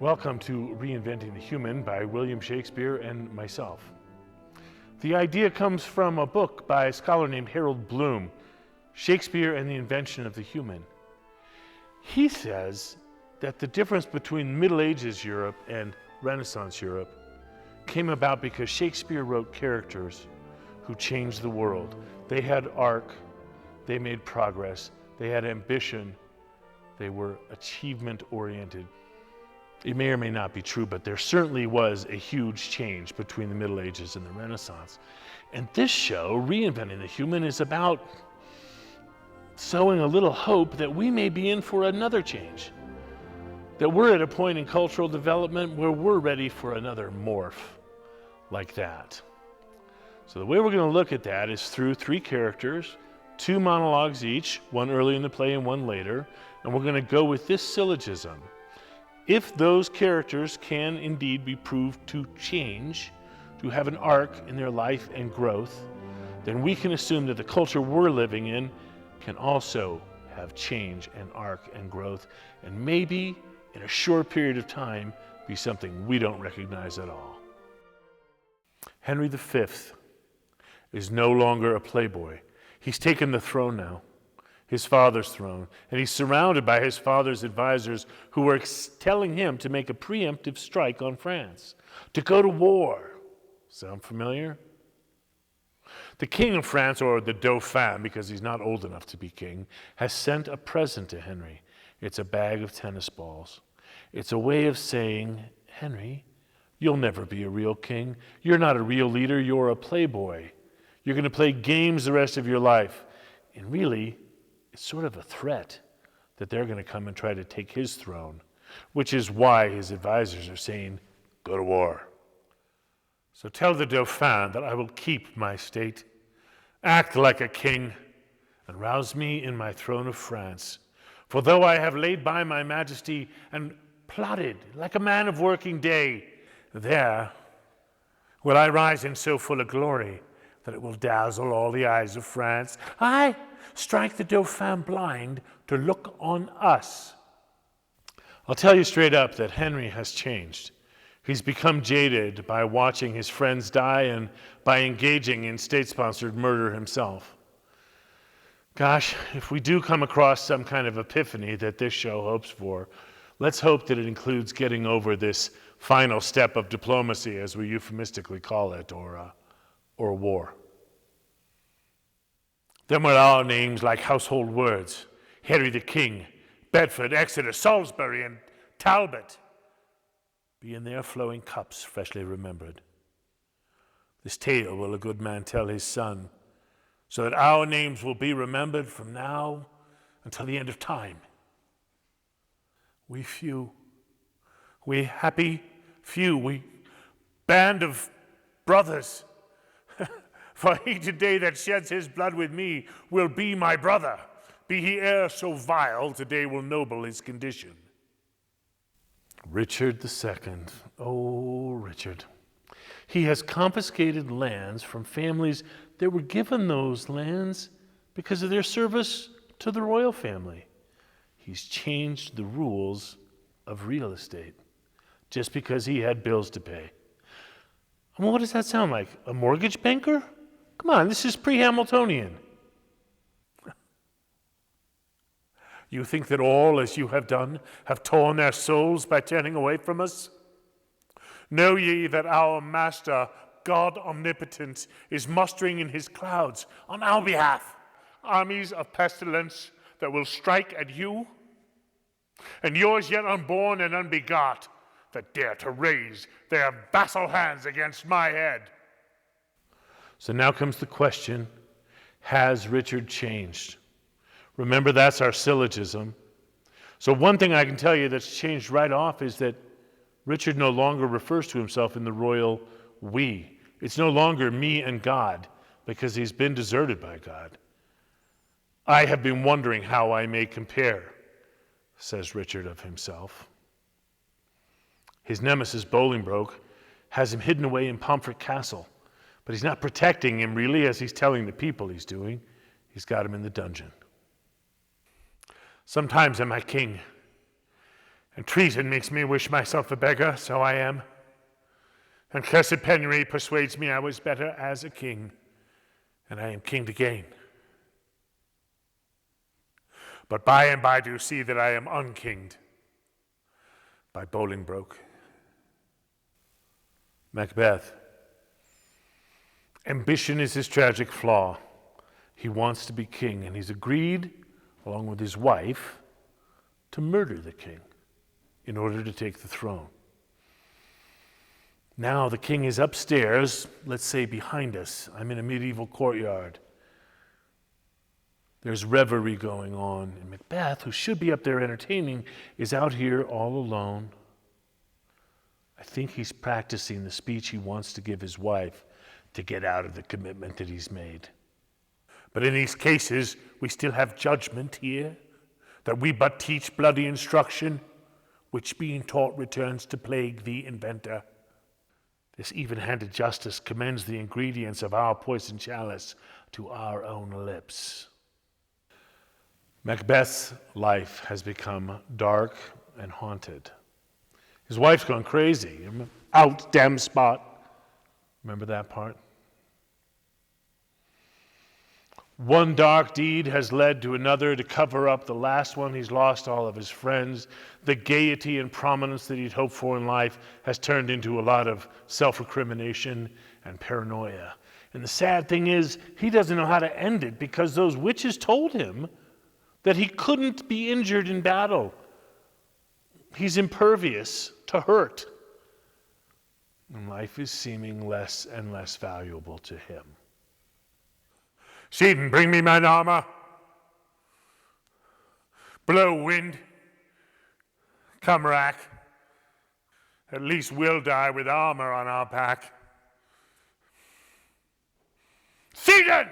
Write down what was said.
Welcome to Reinventing the Human by William Shakespeare and myself. The idea comes from a book by a scholar named Harold Bloom, Shakespeare and the Invention of the Human. He says that the difference between Middle Ages Europe and Renaissance Europe came about because Shakespeare wrote characters who changed the world. They had arc, they made progress, they had ambition, they were achievement-oriented. It may or may not be true, but there certainly was a huge change between the Middle Ages and the Renaissance. And this show, Reinventing the Human, is about sowing a little hope that we may be in for another change. That we're at a point in cultural development where we're ready for another morph like that. So the way we're going to look at that is through three characters, two monologues each, one early in the play and one later, and we're going to go with this syllogism. If those characters can indeed be proved to change, to have an arc in their life and growth, then we can assume that the culture we're living in can also have change and arc and growth, and maybe in a short period of time be something we don't recognize at all. Henry V is no longer a playboy. He's taken the throne now, his father's throne, and he's surrounded by his father's advisors who are telling him to make a preemptive strike on France, to go to war. Sound familiar? The king of France, or the Dauphin, because he's not old enough to be king, has sent a present to Henry. It's a bag of tennis balls. It's a way of saying, Henry, you'll never be a real king. You're not a real leader. You're a playboy. You're going to play games the rest of your life. And really, it's sort of a threat that they're going to come and try to take his throne, which is why his advisors are saying, go to war. So tell the Dauphin that I will keep my state, act like a king, and rouse me in my throne of France. For though I have laid by my majesty and plotted like a man of working day, there will I rise in so full a glory that it will dazzle all the eyes of France. I strike the Dauphin blind to look on us. I'll tell you straight up that Henry has changed. He's become jaded by watching his friends die and by engaging in state-sponsored murder himself. Gosh, if we do come across some kind of epiphany that this show hopes for, let's hope that it includes getting over this final step of diplomacy, as we euphemistically call it, or war. Them were our names like household words. Harry the King, Bedford, Exeter, Salisbury, and Talbot be in their flowing cups freshly remembered. This tale will a good man tell his son, so that our names will be remembered from now until the end of time. We few, we happy few, we band of brothers, for he today that sheds his blood with me will be my brother. Be he e'er so vile, today will noble his condition. Richard II. Oh, Richard. He has confiscated lands from families that were given those lands because of their service to the royal family. He's changed the rules of real estate just because he had bills to pay. Well, what does that sound like? A mortgage banker? Come on, this is pre-Hamiltonian. You think that all, as you have done, have torn their souls by turning away from us? Know ye that our Master, God omnipotent, is mustering in his clouds on our behalf armies of pestilence that will strike at you, and yours yet unborn and unbegot, that dare to raise their vassal hands against my head. So now comes the question, has Richard changed? Remember, that's our syllogism. So one thing I can tell you that's changed right off is that Richard no longer refers to himself in the royal we. It's no longer me and God, because he's been deserted by God. I have been wondering how I may compare, says Richard of himself. His nemesis, Bolingbroke, has him hidden away in Pomfret Castle, but he's not protecting him really, as he's telling the people he's doing. He's got him in the dungeon. Sometimes am I king, And treason makes me wish myself a beggar, so I am. And cursed penury persuades me I was better as a king, and I am king to gain. But by and by do see that I am unkinged by Bolingbroke. MacBeth. Ambition is his tragic flaw. He wants to be king, and he's agreed, along with his wife, to murder the king in order to take the throne. Now the king is upstairs, let's say behind us. I'm in a medieval courtyard. There's revelry going on, and MacBeth, who should be up there entertaining, is out here all alone. I think he's practicing the speech he wants to give his wife to get out of the commitment that he's made. But in these cases, we still have judgment here, that we but teach bloody instruction, which being taught returns to plague the inventor. This even-handed justice commends the ingredients of our poison chalice to our own lips. MacBeth's life has become dark and haunted. His wife's gone crazy. Out, damn spot. Remember that part? One dark deed has led to another to cover up the last one. He's lost all of his friends. The gaiety and prominence that he'd hoped for in life has turned into a lot of self-recrimination and paranoia. And the sad thing is, he doesn't know how to end it because those witches told him that he couldn't be injured in battle. He's impervious to hurt. And life is seeming less and less valuable to him. Seaton, bring me mine armor. Blow wind. Come rack. At least we'll die with armor on our back. Seaton!